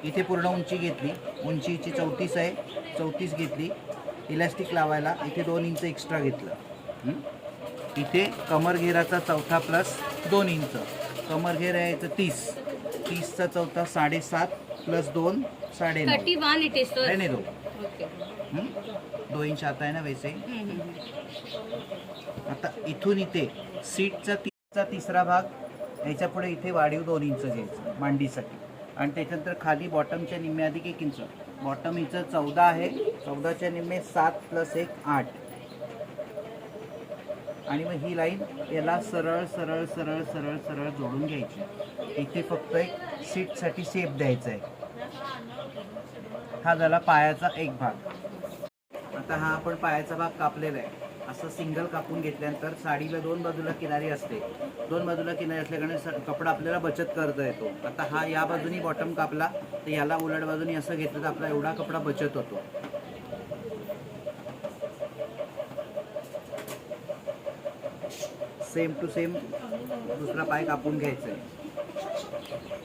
इथे पूर्ण उंची घेतली, उंचीची 34 आहे, 34 घेतली. इलॅस्टिक लावायला इथे 2 इंच एक्स्ट्रा घेतलं. इथे कमर घेराचा चौथा प्लस 2 इंच, कमर घेर आहे याचं 30, 30चा चौथा 7.5 प्लस 2 9.5 31 it is so रहने दो. okay 2 इंच आता है ना वैसे. आता इथून इथे सीटचा तिसरा भाग याच्या पुढे इथे वाढीव 2 इंच घ्यायचं मांडीसाठी आणि त्याच्यानंतर खाली बॉटमच्या निम्मे अधिक 1 इंच. बॉटम हिचं 14 आहे, 14च्या निम्मे 7 प्लस 1 8 आणि मग ही लाईन याला सरळ सरळ सरळ सरळ सरळ जोडून घ्यायची. इथे फक्त एक सीटसाठी शेप द्यायचा आहे. हा झाला पायाचा एक भाग. आता हा आपण पायाचा भाग कापलेला आहे. असं सिंगल कापून घेतल्यानंतर साडीला 2 बाजूला किनारी असते, 2 बाजूला किनारी असल्याकडे कपडा आपल्याला बचत करता येतो. आता हा या बाजूनी बॉटम कापला तर याला उलट बाजूनी असं घेतलं तर आपला एवढा कपडा बचत होतो. सेम टू सेम दुसरा पाय कापून घ्यायचा आहे.